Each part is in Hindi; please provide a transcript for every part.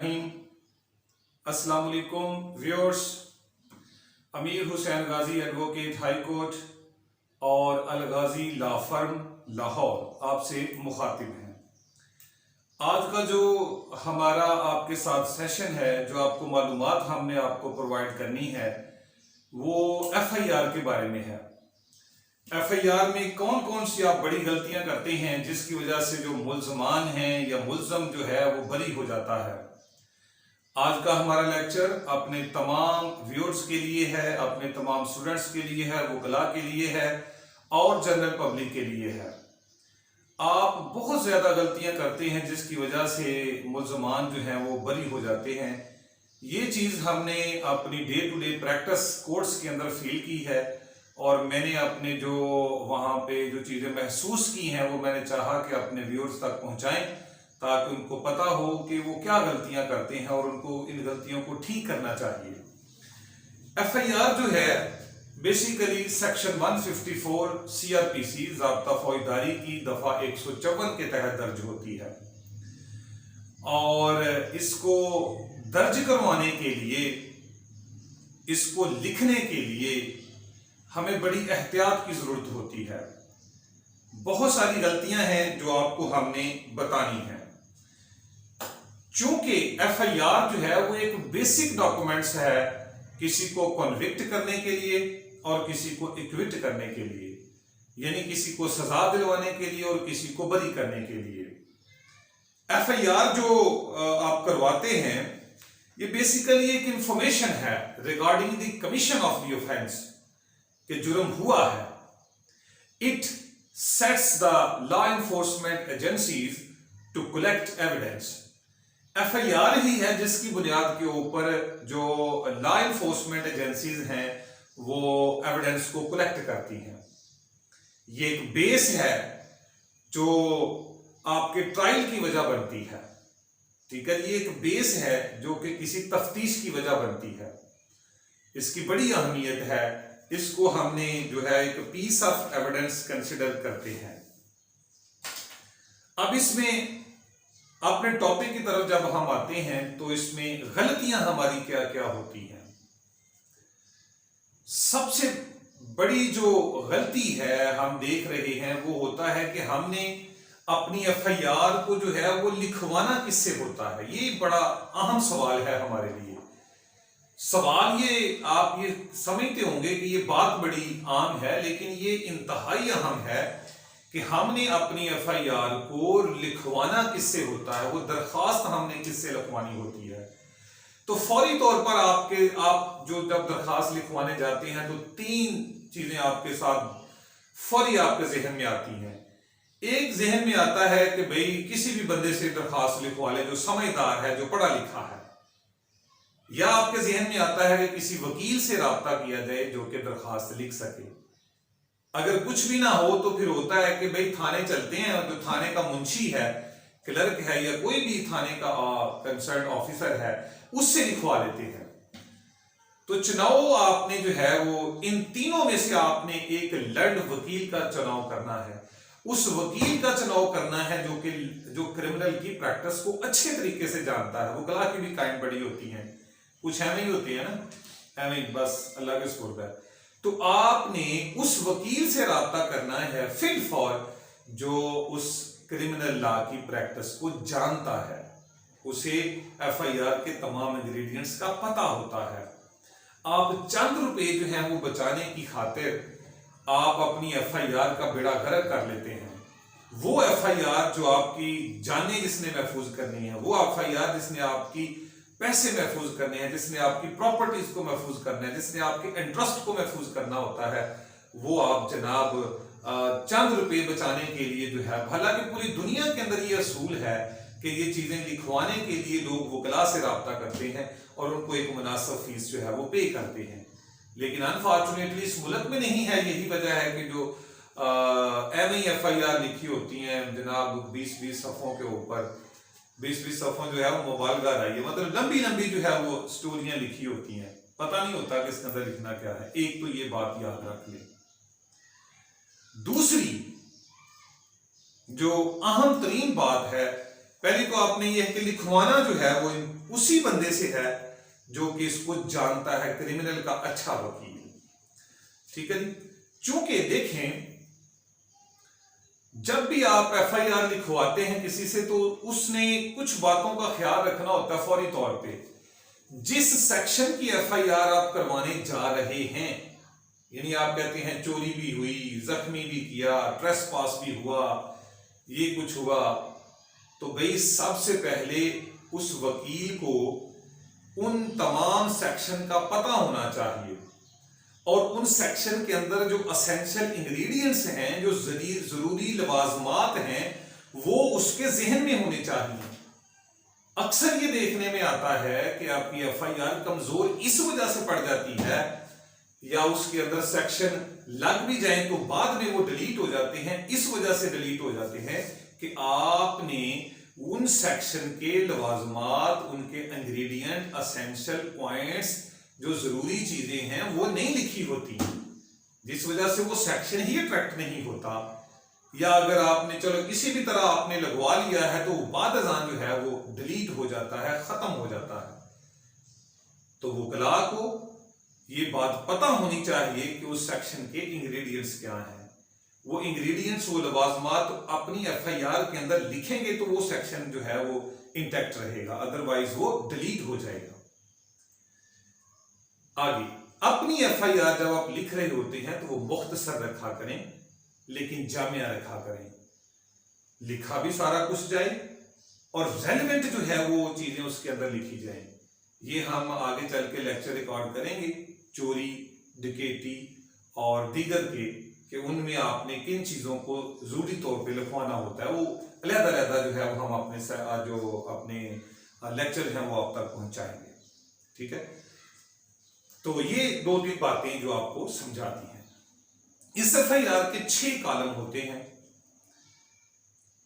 अस्सलाम वालेकुम व्यूअर्स। अमीर हुसैन गाजी एडवोकेट हाई कोर्ट और अल गाजी लॉ फर्म लाहौर आपसे मुखातिब हैं। आज का जो हमारा आपके साथ सेशन है, जो आपको मालूमात हमने आपको प्रोवाइड करनी है, वो FIR के बारे में है। FIR में कौन कौन सी आप बड़ी गलतियां करते हैं जिसकी वजह से जो मुल्ज़मान हैं या मुल्ज़म जो है वो बरी हो जाता है। आज का हमारा लेक्चर अपने तमाम व्यूअर्स के लिए है, अपने तमाम स्टूडेंट्स के लिए है, वकला के लिए है और जनरल पब्लिक के लिए है। आप बहुत ज़्यादा गलतियां करते हैं जिसकी वजह से मुल्ज़मान जो हैं वो बरी हो जाते हैं। ये चीज़ हमने अपनी day to day practice course के अंदर फील की है और मैंने अपने जो वहाँ पे जो चीज़ें महसूस की हैं वो मैंने चाहा कि अपने व्यूअर्स तक पहुँचाएँ ताकि उनको पता हो कि वो क्या गलतियां करते हैं और उनको इन गलतियों को ठीक करना चाहिए। FIR जो है बेसिकली सेक्शन 154 CRPC ज़ाब्ता फौजदारी की दफा 154 के तहत दर्ज होती है और इसको दर्ज करवाने के लिए, इसको लिखने के लिए हमें बड़ी एहतियात की जरूरत होती है। बहुत सारी गलतियां हैं जो आपको हमने बतानी है। चूंकि FIR जो है वो एक बेसिक डॉक्यूमेंट्स है किसी को कन्विक्ट करने के लिए और किसी को एक्विट करने के लिए, यानी किसी को सजा दिलवाने के लिए और किसी को बरी करने के लिए। FIR जो आप करवाते हैं ये बेसिकली एक इंफॉर्मेशन है regarding the commission of the offence कि जुर्म हुआ है। It sets the law enforcement agencies to collect evidence. FIR ही है जिसकी बुनियाद के ऊपर जो लॉ एनफोर्समेंट एजेंसीज हैं वो एविडेंस को कलेक्ट करती हैं। ये एक बेस है जो आपके ट्रायल की वजह बनती है। ठीक है, ये एक बेस है जो कि किसी तफ्तीश की वजह बनती है। इसकी बड़ी अहमियत है। इसको हमने जो है एक पीस ऑफ एविडेंस कंसिडर करते हैं। अब इसमें अपने टॉपिक की तरफ जब हम आते हैं तो इसमें गलतियां हमारी क्या क्या होती हैं। सबसे बड़ी जो गलती है हम देख रहे हैं वो होता है कि हमने अपनी FIR को जो है वो लिखवाना किससे होता है। ये बड़ा अहम सवाल है हमारे लिए। सवाल ये आप ये समझते होंगे कि ये बात बड़ी आम है, लेकिन ये इंतहाई अहम है कि हमने अपनी FIR को लिखवाना किससे होता है, वो दरखास्त हमने किससे लिखवानी होती है। तो फौरी तौर पर आप जो जब दरखास्त लिखवाने जाते हैं तो 3 चीजें आपके साथ फौरी आपके जहन में आती हैं। एक जहन में आता है कि भाई किसी भी बंदे से दरखास्त लिखवा ले जो समझदार है, जो पढ़ा लिखा है, या आपके जहन में आता है कि किसी वकील से राब्ता किया जाए जो कि दरखास्त लिख सके। अगर कुछ भी ना हो तो फिर होता है कि भाई थाने चलते हैं और जो थाने का मुंशी है, क्लर्क है या कोई भी थाने का कंसर्न ऑफिसर है उससे लिखवा लेते हैं। तो चुनाव आपने जो है वो इन तीनों में से आपने एक लर्ड वकील का चुनाव करना है। उस वकील का चुनाव करना है जो क्रिमिनल की प्रैक्टिस को अच्छे तरीके से जानता है। वकला की भी काइंड बड़ी होती हैं, कुछ एवं ही होती है ना, एवं बस अल्लाह के सुपुर्द है। तो आपने उस वकील से राब्ता करना है फिट फॉर जो उस क्रिमिनल लॉ की प्रैक्टिस को जानता है, उसे FIR के तमाम इंग्रेडिएंट्स का पता होता है। आप चंद रुपए जो हैं वो बचाने की खातिर आप अपनी FIR का बेड़ा गर्क कर लेते हैं। वो FIR जो आपकी जाने जिसने महफूज करनी है, वो FIR जिसने आपकी पैसे महफूज करने हैं, जिसने आपकी प्रॉपर्टीज को महफूज करना है, जिसने आपके इंटरेस्ट को महफूज करना होता है, वो आप जनाब चंद रुपए बचाने के लिए जो है, हालांकि पूरी दुनिया के अंदर ये असूल है कि ये चीजें लिखवाने के लिए लोग वकला से राब्ता करते हैं और उनको एक मुनासिब फीस जो है वो पे करते हैं, लेकिन अनफॉर्चुनेटली इस मुल्क में नहीं है। यही वजह है कि जो FIR लिखी होती हैं जनाब 20-20 सफ़ों के ऊपर, 20-20 सफ़ों जो है वो मुबालगा रही है, मतलब लंबी लंबी जो है वो स्टोरियां लिखी होती हैं, पता नहीं होता कि इसके अंदर लिखना क्या है। एक तो ये बात याद रख ले। दूसरी जो अहम तरीन बात है, पहली तो आपने यह कि लिखवाना जो है वो उसी बंदे से है जो कि इसको जानता है, क्रिमिनल का अच्छा वकील। ठीक है जी। चूंकि देखें, जब भी आप एफआईआर लिखवाते हैं किसी से तो उसने कुछ बातों का ख्याल रखना होता है फौरी तौर पे। जिस सेक्शन की एफआईआर आप करवाने जा रहे हैं, यानी आप कहते हैं चोरी भी हुई, जख्मी भी किया, ट्रेसपास भी हुआ, ये कुछ हुआ, तो भाई सबसे पहले उस वकील को उन तमाम सेक्शन का पता होना चाहिए और उन सेक्शन के अंदर जो असेंशियल इंग्रेडिएंट्स हैं, जो जरूरी लवाजमात हैं, वो उसके जहन में होने चाहिए। अक्सर ये देखने में आता है कि आपकी एफआईआर कमजोर इस वजह से पड़ जाती है या उसके अंदर सेक्शन लग भी जाए तो बाद में वो डिलीट हो जाते हैं, इस वजह से डिलीट हो जाते हैं कि आपने उन सेक्शन के लवाजमात, उनके इंग्रेडिएंट, असेंशियल पॉइंट्स, जो जरूरी चीजें हैं वो नहीं लिखी होती, जिस वजह से वो सेक्शन ही अट्रैक्ट नहीं होता। या अगर आपने चलो किसी भी तरह आपने लगवा लिया है तो बाद अज़ान जो है वो डिलीट हो जाता है, खत्म हो जाता है। तो वकला को ये बात पता होनी चाहिए कि उस सेक्शन के इंग्रेडिएंट्स क्या हैं। वो इंग्रेडिएंट्स, वो लवाजमात अपनी एफआईआर के अंदर लिखेंगे तो वो सेक्शन जो है वो इंटैक्ट रहेगा, अदरवाइज वो डिलीट हो जाएगा। आगे, अपनी एफआईआर जब आप लिख रहे होते हैं तो वो मुख्तसर रखा करें, लेकिन जामिया रखा करें। लिखा भी सारा कुछ जाए और रेलेवेंट जो है वो चीजें उसके अंदर लिखी जाए। ये हम आगे चल के लेक्चर रिकॉर्ड करेंगे चोरी, डकैती और दीगर के, कि उनमें आपने किन चीजों को जरूरी तौर पे लिखवाना होता है। वो अलग-अलग जो है वो हम अपने लेक्चर हैं वो आप तक पहुंचाएंगे। ठीक है, तो ये 2-3 बातें जो आपको समझाती हैं। इस एफआईआर के 6 कॉलम होते हैं।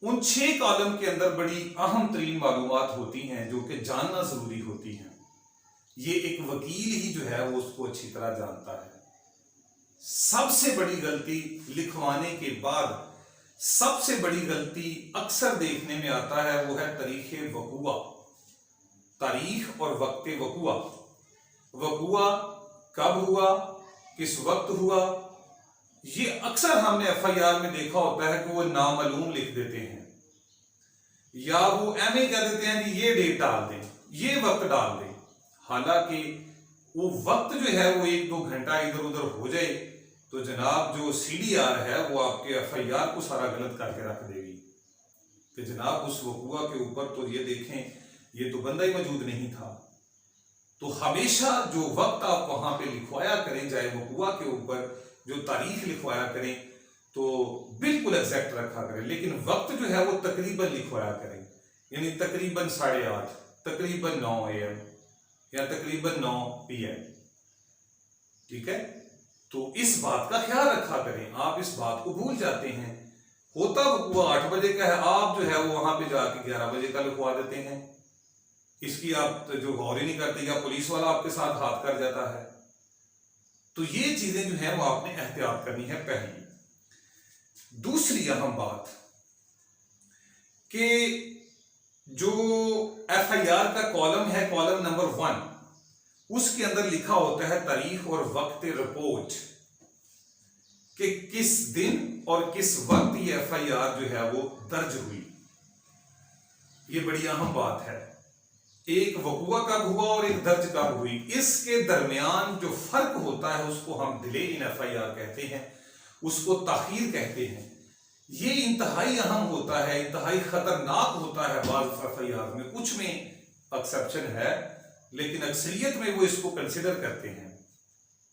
उन 6 कॉलम के अंदर बड़ी अहम तरीन मालूमात होती हैं जो कि जानना जरूरी होती हैं। ये एक वकील ही जो है वो उसको अच्छी तरह जानता है। सबसे बड़ी गलती लिखवाने के बाद सबसे बड़ी गलती अक्सर देखने में आता है वो है तारीख वकूआ, तारीख और वक्त वकूआ। वकूआ कब हुआ, किस वक्त हुआ, ये अक्सर हमने एफआईआर में देखा होता है कि वो नामालूम लिख देते हैं या वो एमए कह देते हैं कि ये डेट डाल दें, ये वक्त डाल दें। हालांकि वो वक्त जो है वो 1-2 घंटा इधर उधर हो जाए तो जनाब जो सीडीआर है वो आपके एफआईआर को सारा गलत करके रख देगी कि जनाब उस वकूआ के ऊपर तो ये देखें ये तो बंदा ही मौजूद नहीं था। तो हमेशा जो वक्त आप वहां पे लिखवाया करें, चाहे वकूआ के ऊपर जो तारीख लिखवाया करें तो बिल्कुल एग्जैक्ट रखा करें, लेकिन वक्त जो है वो तकरीबन लिखवाया करें, यानी तकरीबन 8:30, तकरीबन 9 AM या तकरीबन 9 PM। ठीक है, तो इस बात का ख्याल रखा करें। आप इस बात को भूल जाते हैं, होता वकूआ 8 बजे का है, आप जो है वो वहां पे जाके 11 बजे का लिखवा देते हैं। इसकी आप जो गौर ही नहीं करते या पुलिस वाला आपके साथ हाथ कर जाता है। तो ये चीजें जो है वो आपने एहतियात करनी है पहली। दूसरी अहम बात कि जो एफआईआर का कॉलम है, कॉलम नंबर 1, उसके अंदर लिखा होता है तारीख और वक्त रिपोर्ट कि किस दिन और किस वक्त ये एफआईआर जो है वो दर्ज हुई। ये बड़ी अहम बात है। एक वकूआ कब हुआ और एक दर्ज कब हुई, इसके दरमियान जो फर्क होता है उसको हम डिले इन एफआईआर कहते हैं, उसको ताखीर कहते हैं। ये इंतहाई अहम होता है, इंतहाई खतरनाक होता है। बाज़ एफआईआर में, कुछ में एक्सेप्शन है, लेकिन अक्सरियत में वो इसको कंसिडर करते हैं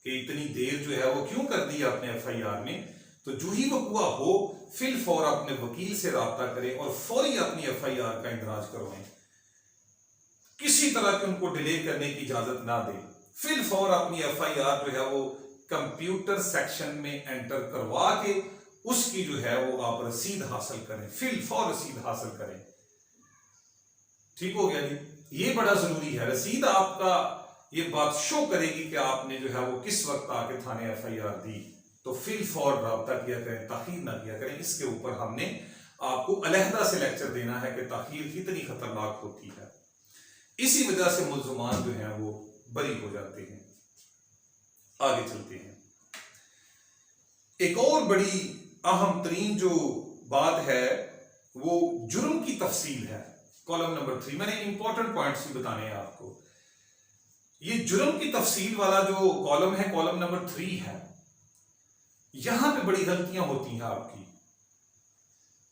कि इतनी देर जो है वो क्यों कर दी आपने एफआईआर में। तो जो ही वकूआ हो फिल फौर अपने वकील से राब्ता करें और फौरी अपनी एफआईआर का इंदराज करवाएं। किसी तरह की उनको डिले करने की इजाजत ना दें। फिल फौर अपनी एफआईआर जो है वो कंप्यूटर सेक्शन में एंटर करवा के उसकी जो है वो आप रसीद हासिल करें, फिल फौर रसीद हासिल करें। ठीक हो गया जी, ये बड़ा जरूरी है। रसीद आपका ये बात शो करेगी कि आपने जो है वो किस वक्त आके थाने एफआईआर दी। तो फिल फौर राब्ता किया करें, ताखीर ना किया करें। इसके ऊपर हमने आपको अलहदा से लेक्चर देना है कि ताखीर कितनी खतरनाक होती है। इसी वजह से मुल्ज़मान जो हैं वो बरी हो जाते हैं। आगे चलते हैं। एक और बड़ी अहम तरीन जो बात है वो जुर्म की तफसील है। कॉलम नंबर 3 मैंने इंपॉर्टेंट पॉइंट्स भी बताने हैं आपको। ये जुर्म की तफसील वाला जो कॉलम है, कॉलम नंबर 3 है, यहां पे बड़ी गलतियां होती हैं आपकी।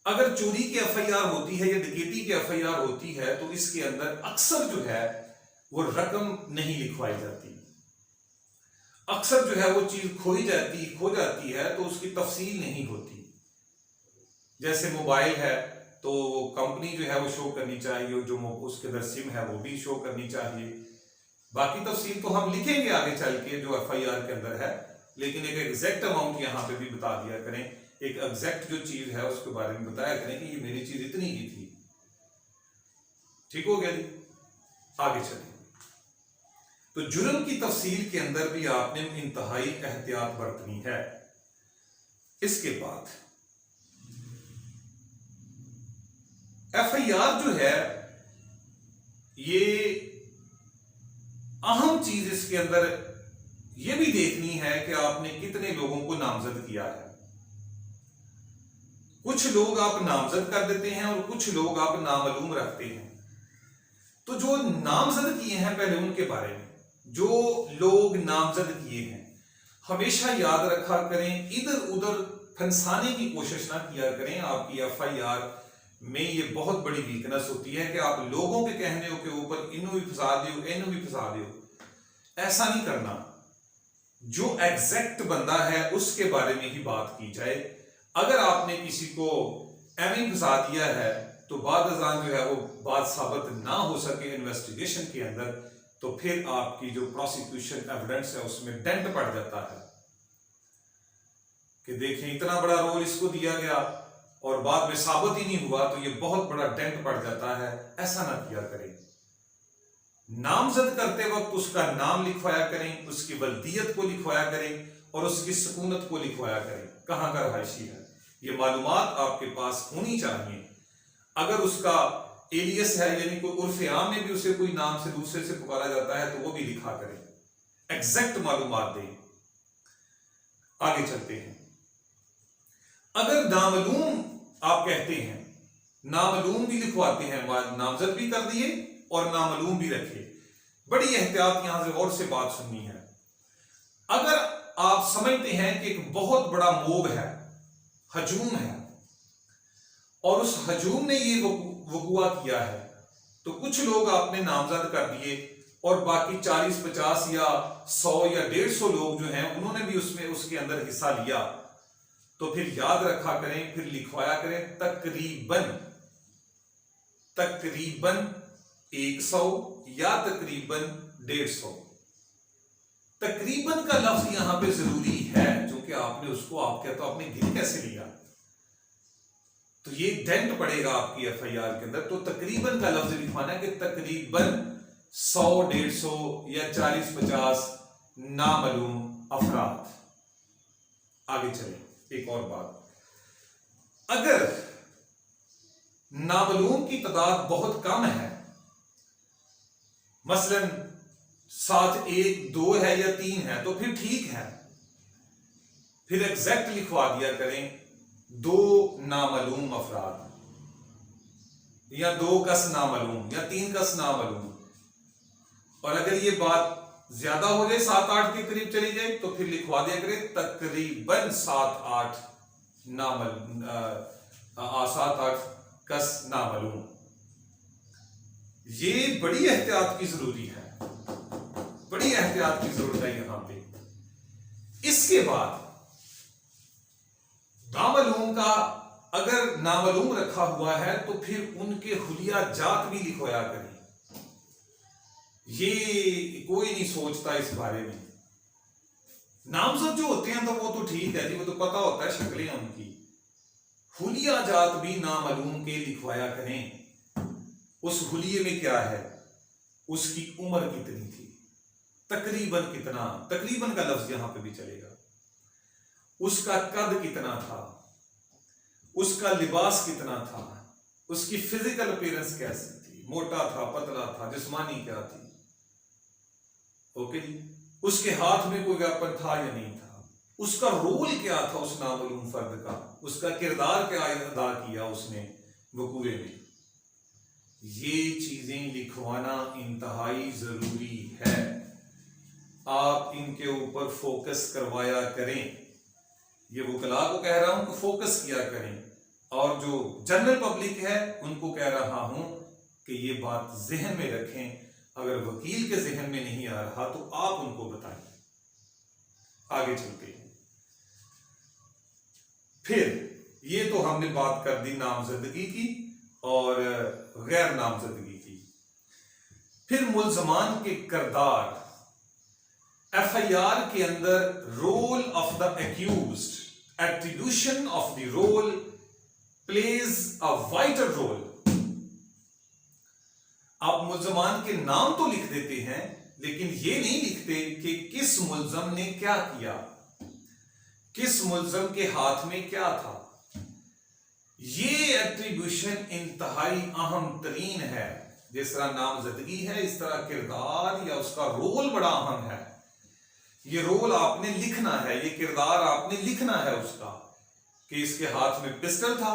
अगर चोरी की एफआईआर होती है या डकैती की एफआईआर होती है तो इसके अंदर अक्सर जो है वो रकम नहीं लिखवाई जाती। अक्सर जो है वो चीज खो जाती है तो उसकी तफसील नहीं होती। जैसे मोबाइल है तो कंपनी जो है वो शो करनी चाहिए, जो उसके अंदर सिम है वो भी शो करनी चाहिए। बाकी तफसील तो हम लिखेंगे आगे चल के जो एफआईआर के अंदर है, लेकिन एक एग्जैक्ट अमाउंट यहां पे भी बता दिया करें। एक एग्जैक्ट जो चीज है उसके बारे में बताया करें कि ये मेरी चीज इतनी की थी। ठीक हो गया जी। आगे चलें। तो जुर्म की तफसील के अंदर भी आपने इंतहाई एहतियात बरतनी है। इसके बाद एफआईआर जो है ये अहम चीज इसके अंदर ये भी देखनी है कि आपने कितने लोगों को नामजद किया है। कुछ लोग आप नामजद कर देते हैं और कुछ लोग आप नामालूम रखते हैं। तो जो नामजद किए हैं पहले उनके बारे में, जो लोग नामजद किए हैं हमेशा याद रखा करें, इधर उधर फंसाने की कोशिश ना किया करें। आपकी एफआईआर में ये बहुत बड़ी वीकनेस होती है कि आप लोगों के कहने के ऊपर इन्हों भी फंसा दो, इन्हों भी फंसा दो। ऐसा नहीं करना। जो एग्जैक्ट बंदा है उसके बारे में ही बात की जाए। अगर आपने किसी को एवं फंसा दिया है तो बाद अज़ान जो है वो बात साबित ना हो सके इन्वेस्टिगेशन के अंदर, तो फिर आपकी जो प्रोसिक्यूशन एविडेंस है उसमें डेंट पड़ जाता है कि देखें इतना बड़ा रोल इसको दिया गया और बाद में साबित ही नहीं हुआ, तो ये बहुत बड़ा डेंट पड़ जाता है। ऐसा ना किया करें। नामजद करते वक्त उसका नाम लिखवाया करें, उसकी वल्दियत को लिखवाया करें और उसकी सुकूनत को लिखवाया करें, कहां का रहायशी है। ये मालूमात आपके पास होनी चाहिए। अगर उसका एलियस है यानी कोई उर्फ आम में भी उसे कोई नाम से दूसरे से पुकारा जाता है तो वो भी लिखा करें, एग्जैक्ट मालूमात दें। आगे चलते हैं। अगर नामालूम आप कहते हैं, नामालूम भी लिखवाते हैं, नामजद भी कर दिए और नामालूम भी रखे। बड़ी एहतियात यहां से और से बात सुननी है। अगर आप समझते हैं कि एक बहुत बड़ा मोब है, हजूम है, और उस हजूम ने ये वकुआ किया है, तो कुछ लोग आपने नामजद कर दिए और बाकी 40-50 या 100 या 150 लोग जो हैं उन्होंने भी उसमें उसके अंदर हिस्सा लिया, तो फिर याद रखा करें, फिर लिखवाया करें तकरीबन 100 या तकरीबन 150। तकरीबन का लफ्ज यहां पे जरूरी है क्योंकि आपने उसको तो आपने गिन कैसे लिया, तो ये डेंट पड़ेगा आपकी एफआईआर के अंदर। तो तकरीबन का लफ्ज लिखवाना है कि तकरीबन 100, 150 या 40-50 नामालूम अफराद। आगे चलें। एक और बात, अगर नामालूम की तादाद बहुत कम है, मसलन साथ 1, 2 है या 3 है, तो फिर ठीक है, फिर एग्जैक्ट लिखवा दिया करें 2 नामालूम अफराद या 2 कस नामालूम या 3 कस नामालूम। और अगर ये बात ज्यादा हो जाए, 7-8 के करीब चली जाए, तो फिर लिखवा दिया करें तकरीबन 7-8 कस नामालूम। ये बड़ी एहतियात की जरूरी है, बड़ी एहतियात की जरूरत है यहां पे। इसके बाद नामालूम का अगर नामालूम रखा हुआ है तो फिर उनके हुलिया जात भी लिखवाया करें। ये कोई नहीं सोचता इस बारे में। नामजद जो होते हैं तो वो तो ठीक है जी, वो तो पता होता है शक्लें उनकी। हुलिया जात भी नामालूम के लिखवाया करें। उस हुलिये में क्या है, उसकी उम्र कितनी थी, तकरीबन कितना, तकरीबन का लफ्ज यहां पे भी चलेगा, उसका कद कितना था, उसका लिबास कितना था, उसकी फिजिकल अपीयरेंस कैसी थी, थी, मोटा था, पतला था, जिस्मानी क्या थी, ओके जी। उसके हाथ में कोई वेपन था या नहीं था, उसका रोल क्या था उस नामालूम फर्द का, उसका किरदार क्या अदा किया उसने वकूए में, ये चीजें लिखवाना इंतहाई जरूरी है। आप इनके ऊपर फोकस करवाया करें, ये वकला को कह रहा हूं कि फोकस किया करें, और जो जनरल पब्लिक है उनको कह रहा हूं कि ये बात जहन में रखें। अगर वकील के जहन में नहीं आ रहा तो आप उनको बताएं। आगे चलते हैं। फिर ये तो हमने बात कर दी नामजदगी की और गैर नामजदगी की। फिर मुल्जमान के किरदार, एफआईआर के अंदर role of the accused, attribution of the role plays a vital role. आप मुल्जमान के नाम तो लिख देते हैं, लेकिन ये नहीं लिखते कि किस मुल्जम ने क्या किया, किस मुल्जम के हाथ में क्या था। ये एट्रीब्यूशन इंतहाई अहम तरीन है। जिस तरह नामजदगी है, इस तरह किरदार या उसका रोल बड़ा अहम है। ये रोल आपने लिखना है, ये किरदार आपने लिखना है उसका, कि इसके हाथ में पिस्टल था,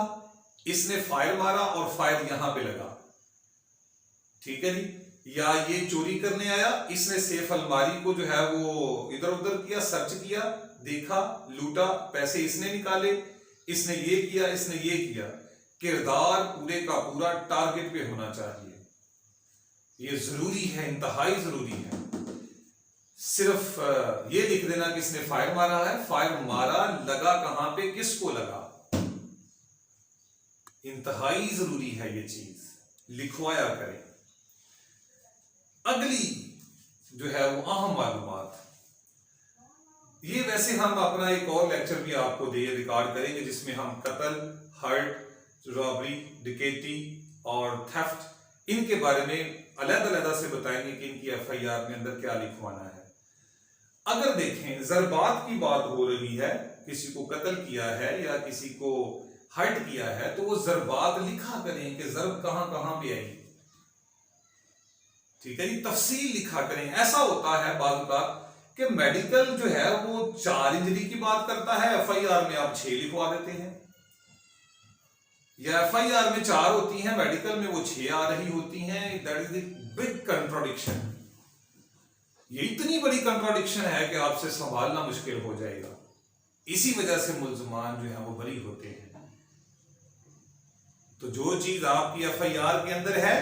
इसने फायर मारा और फायर यहां पे लगा, ठीक है जी। या ये चोरी करने आया, इसने सेफ अलमारी को जो है वो इधर उधर किया, सर्च किया, देखा, लूटा, पैसे इसने निकाले, इसने ये किया, इसने ये किया। किरदार पूरे का पूरा टारगेट पे होना चाहिए। ये जरूरी है, इंतहाई जरूरी है। सिर्फ ये लिख देना कि इसने फायर मारा है, फायर मारा, लगा कहां पे, किसको लगा, इंतहाई जरूरी है ये चीज, लिखवाया करें। अगली जो है वो अहम मालूमात, ये वैसे हम अपना एक और लेक्चर भी आपको रिकॉर्ड करेंगे, जिसमें हम कत्ल, हर्ट, रॉबरी, डिकेटी और थेफ्ट, इनके बारे में अलग-अलग से बताएंगे कि इनकी एफआईआर में अंदर क्या लिखवाना है। अगर देखें, ज़रबात की बात हो रही है, किसी को कत्ल किया है या किसी को हर्ट किया है, तो वो ज़रबात लिखा करें कि ज़रब कहां कहां पे आई, ठीक है जी, तफसील लिखा करें। ऐसा होता है बात बात कि मेडिकल जो है वो 4 इंजरी की बात करता है, एफआईआर में आप 6 लिखवा देते हैं, या एफआईआर में 4 होती हैं, मेडिकल में वो 6 आ रही होती हैं। That is the big contradiction. ये इतनी बड़ी कंट्राडिक्शन है कि आपसे संभालना मुश्किल हो जाएगा। इसी वजह से मुल्जमान जो है वो बरी होते हैं। तो जो चीज आपकी एफआईआर के अंदर है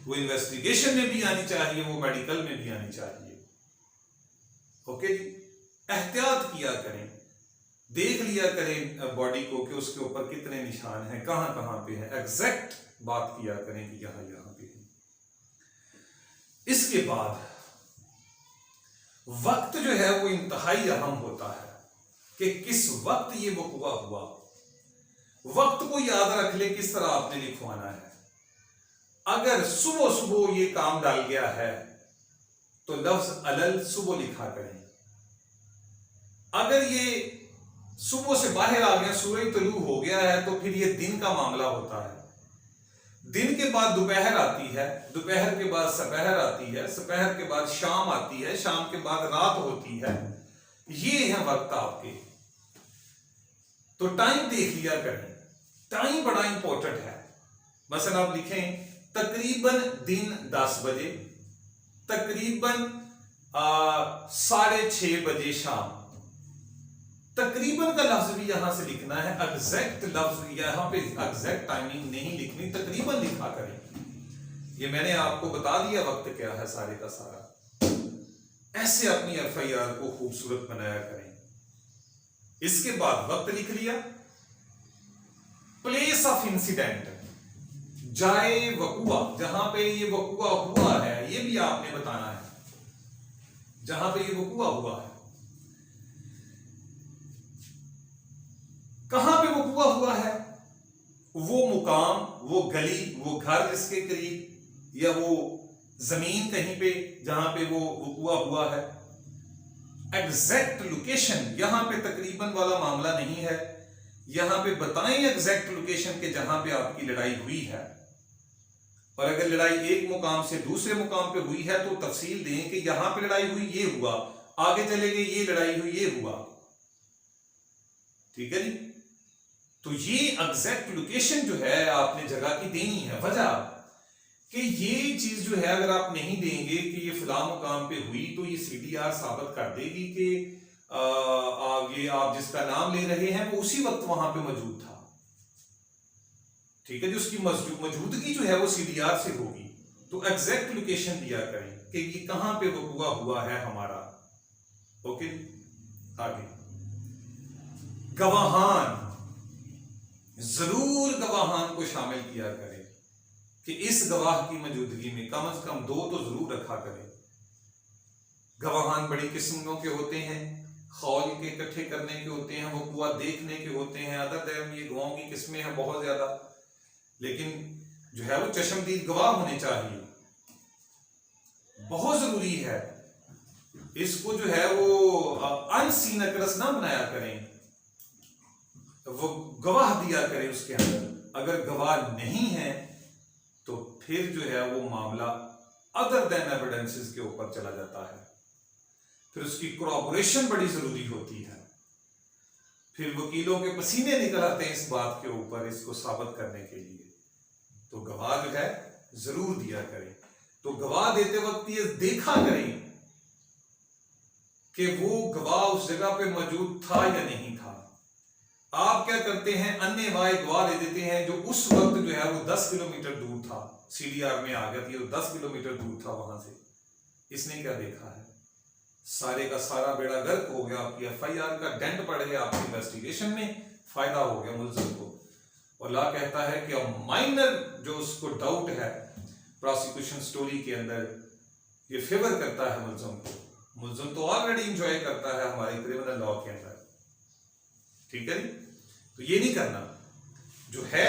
वो इन्वेस्टिगेशन में भी आनी चाहिए, वो मेडिकल में भी आनी चाहिए। ओके जी, एहतियात किया करें, देख लिया करें बॉडी को कि उसके ऊपर कितने निशान हैं, कहां कहां पे हैं, एग्जैक्ट बात किया करें कि यहां यहां पे है। इसके बाद वक्त जो है वो इंतहाई अहम होता है कि किस वक्त ये वक़ुआ हुआ। वक्त को याद रख ले किस तरह आपने लिखवाना है। अगर सुबह सुबह ये काम डाल गया है तो लफ्ज अलल सुबह लिखा करें। अगर ये सुबह से बाहर आ गया, सूरज तुलू हो गया है, तो फिर ये दिन का मामला होता है। दिन के बाद दोपहर आती है, दोपहर के बाद सपहर आती है, सपहर के बाद शाम आती है, शाम के बाद रात होती है। ये है वक्त आपके। तो टाइम देख लिया करें, टाइम बड़ा इंपॉर्टेंट है। मसलन आप लिखें तकरीबन दिन 10 बजे, तकरीबन 6:30 बजे शाम। तकरीबन का लफ्ज भी यहां से लिखना है, एग्जैक्ट लफ्ज यहां पे एग्जैक्ट टाइमिंग नहीं लिखनी, तकरीबन लिखा करें। ये मैंने आपको बता दिया वक्त क्या है सारे का सारा। ऐसे अपनी एफआईआर को खूबसूरत बनाया करें। इसके बाद वक्त लिख लिया, प्लेस ऑफ इंसिडेंट, जाए वकुआ, जहां पे ये वकुआ हुआ है ये भी आपने बताना है, जहां पे ये वकुआ हुआ है। कहां पे वकुआ हुआ है, वो मुकाम, वो गली, वो घर जिसके करीब, या वो जमीन कहीं पे जहां पे वो वकुआ हुआ है। एग्जैक्ट लोकेशन, यहां पे तकरीबन वाला मामला नहीं है, यहां पे बताएं एग्जैक्ट लोकेशन के जहां पे आपकी लड़ाई हुई है। और अगर लड़ाई एक मुकाम से दूसरे मुकाम पे हुई है तो तफसील दें कि यहां पे लड़ाई हुई, ये हुआ, आगे चले गए, ये लड़ाई हुई, ये हुआ। ठीक है जी। तो ये एग्जैक्ट लोकेशन जो है आपने जगह की देनी है। वजह कि ये चीज जो है अगर आप नहीं देंगे कि ये फला मुकाम पे हुई, तो ये सीडीआर साबित कर देगी कि ये आप जिसका नाम ले रहे हैं वो उसी वक्त वहां पे मौजूद था। ठीक है जी। उसकी मौजूदगी जो है वो सीडीआर से होगी। तो एग्जैक्ट लोकेशन दिया करें कि ये कहां पे वक़ुआ हुआ है हमारा। ओके, आगे गवाहान, जरूर गवाहान को शामिल किया करें कि इस गवाह की मौजूदगी में कम से कम 2 तो जरूर रखा करें। गवाहान बड़ी किस्मों के होते हैं, खौल के इकट्ठे करने के होते हैं, वक़ुआ देखने के होते हैं। अदद ये गवाहों की किस्में हैं बहुत ज्यादा, लेकिन जो है वो चश्मदीद गवाह होने चाहिए, बहुत जरूरी है। इसको जो है वो अनसीन अकरस ना बनाया करें, वो गवाह दिया करें उसके अंदर। अगर गवाह नहीं है तो फिर जो है वो मामला अदर देन एविडेंसेस के ऊपर चला जाता है। फिर उसकी कोरॉबोरेशन बड़ी जरूरी होती है। फिर वकीलों के पसीने निकल आते हैं इस बात के ऊपर, इसको साबित करने के लिए। तो गवाह जो है जरूर दिया करें। तो गवाह देते वक्त ये देखा करें कि वो गवाह उस जगह पे मौजूद था या नहीं था। आप क्या करते हैं, अन्य वाय गवाह दे देते हैं जो उस वक्त जो है वो 10 किलोमीटर दूर था, सीडीआर में आ गया था, 10 किलोमीटर दूर था वहां से। इसने क्या देखा है, सारे का सारा बेड़ा गर्क हो गया, आपकी एफआईआर का डेंट पड़ गया, आपकी इन्वेस्टिगेशन में फायदा हो गया मुल्जिम को। और ला कहता है कि माइनर जो उसको डाउट है प्रोसिक्यूशन स्टोरी के अंदर, ये फेवर करता है मुल्जिम को। मुल्जिम तो ऑलरेडी इंजॉय करता है हमारे क्रिमिनल लॉ के अंदर। ठीक है, तो ये नहीं करना। जो है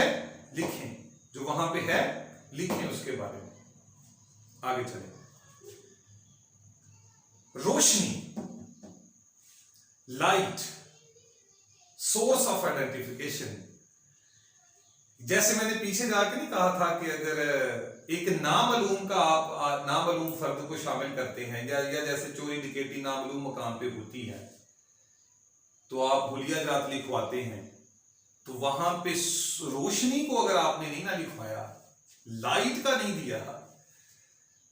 लिखें, जो वहां पे है लिखें उसके बारे में। आगे चलें। रोशनी, लाइट, सोर्स ऑफ आइडेंटिफिकेशन। जैसे मैंने पीछे जाके नहीं कहा था कि अगर एक नामालूम का आप नामालूम फर्द को शामिल करते हैं, या जैसे चोरी डकैती नामालूम मकाम पे होती है, तो आप हुलिया जात लिखवाते हैं, तो वहां पे रोशनी को अगर आपने नहीं ना लिखवाया, लाइट का नहीं दिया,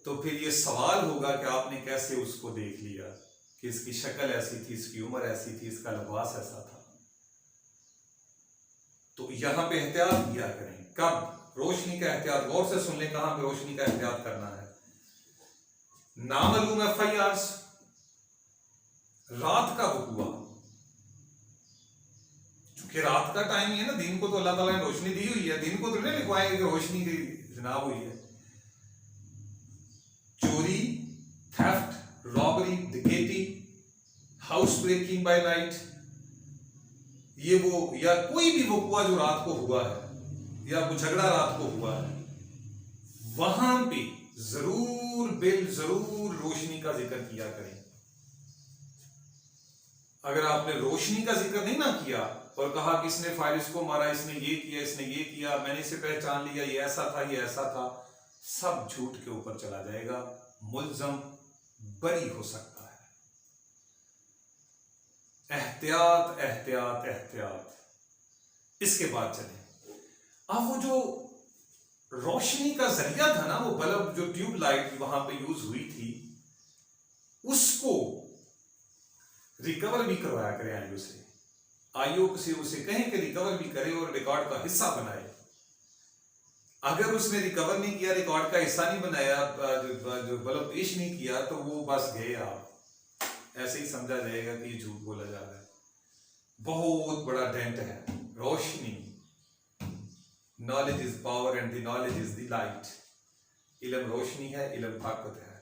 तो फिर ये सवाल होगा कि आपने कैसे उसको देख लिया कि इसकी शक्ल ऐसी थी, इसकी उम्र ऐसी थी, इसका लिबास ऐसा था। तो यहां पे एहतियात किया करें। कब रोशनी का एहतियात, गौर से सुन लें कहां पे रोशनी का एहतियात करना है। नामालूम एफआईआर, रात का वक़ुआ, चूंकि रात का टाइम है ना, दिन को तो अल्लाह ताला ने रोशनी दी हुई है, दिन को तो नहीं लिखवाएंगे कि रोशनी की जनाब हुई है। चोरी, थेफ्ट, रॉबरी, डकैती, हाउस ब्रेकिंग बाय नाइट, ये वो या कोई भी वक़ुआ जो रात को हुआ है या वो झगड़ा रात को हुआ है, वहां पे जरूर रोशनी का जिक्र किया करें। अगर आपने रोशनी का जिक्र नहीं ना किया और कहा कि इसने फारिस को मारा, इसने ये किया, इसने ये किया, मैंने इसे पहचान लिया, ये ऐसा था, ये ऐसा था, सब झूठ के ऊपर चला जाएगा, मुल्ज़म बरी हो सकता है। एहतियात एहतियात एहतियात। इसके बाद चले। अब वो जो रोशनी का जरिया था ना, वो बल्ब जो ट्यूबलाइट वहां पे यूज हुई थी, उसको रिकवर भी करवाया करें आईओ से। आईओ से उसे कहें कि रिकवर भी करे और रिकॉर्ड का हिस्सा बनाए। अगर उसने रिकवर नहीं किया, रिकॉर्ड का हिस्सा नहीं बनाया, जो बल्ब पेश नहीं किया, तो वो बस गए, आप ऐसे ही समझा जाएगा कि ये झूठ बोला जा रहा है। बहुत बड़ा डेंट है रोशनी। Knowledge is power and the knowledge is the light. इल्म रोशनी है, इल्म ताकत है।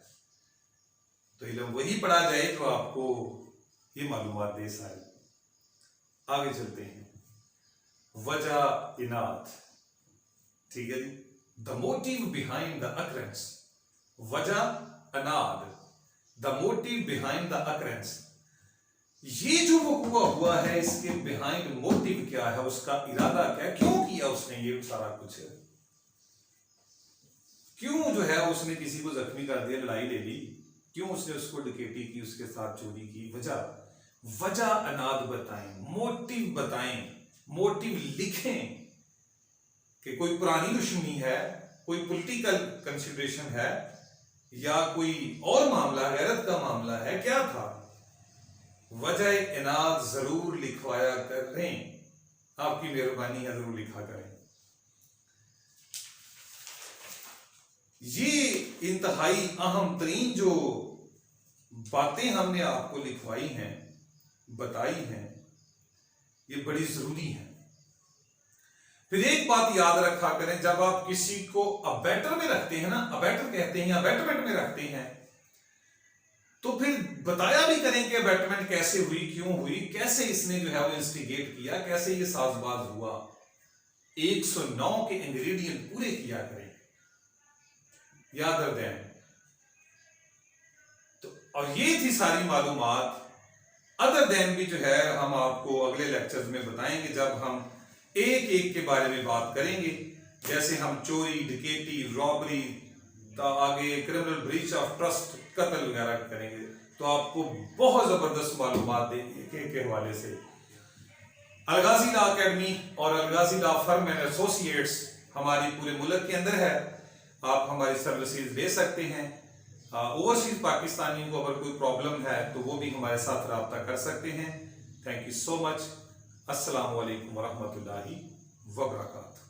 तो इल्म वही पढ़ा जाए जो आपको ये मालूमात दे सारी। आगे चलते हैं। वजह इनात, ठीक है जी। The motive behind the occurrence, वजह अनाद, the motive behind the occurrence. ये जो वक़ुआ हुआ है, इसके बिहाइंड मोटिव क्या है, उसका इरादा क्या है, क्यों किया उसने ये सारा कुछ है। क्यों जो है उसने किसी को जख्मी कर दिया, लड़ाई ले ली, क्यों उसने उसको डकैती की, उसके साथ चोरी की, वजह अनाद बताएं, मोटिव बताएं, मोटिव लिखें कि कोई पुरानी दुश्मनी है, कोई पॉलिटिकल कंसिडरेशन है, या कोई और मामला, गैरत का मामला है, क्या था। वजह इनाद जरूर लिखवाया करें, आपकी मेहरबानी है, जरूर लिखा करें। ये इंतहाई अहम तरीन जो बातें हमने आपको लिखवाई हैं, बताई हैं, ये बड़ी जरूरी है। फिर एक बात याद रखा करें, जब आप किसी को अबैटर में रखते हैं ना, अबैटर कहते हैं, अबैटमेंट में रखते हैं, तो फिर बताया भी करें कि अबैटमेंट कैसे हुई, क्यों हुई, कैसे इसने जो है वो इंस्टिगेट किया, कैसे ये साजबाज हुआ। 109 के इंग्रेडिएंट पूरे किया करें, याद रखें। तो और ये थी सारी मालूमात। अदर देन भी जो है हम आपको अगले लेक्चर्स में बताएंगे, जब हम एक एक के बारे में बात करेंगे। जैसे हम चोरी, डकैती, रॉबरी, आगे क्रिमिनल ब्रीच ऑफ ट्रस्ट, कत्ल वगैरह करेंगे, तो आपको बहुत जबरदस्त मालूमात देंगे के हवाले से। अलगाजी लॉ अकेडमी और अलगाजी लॉ फर्म एंड एसोसिएट्स हमारी पूरे मुल्क के अंदर है, आप हमारी सर्विसेज ले सकते हैं। ओवरसीज पाकिस्तानियों को अगर कोई प्रॉब्लम है तो वो भी हमारे साथ रब्ता कर सकते हैं। Thank you so much. अस्सलामु अलैकुम वरहमतुल्लाहि वबरकातुहू।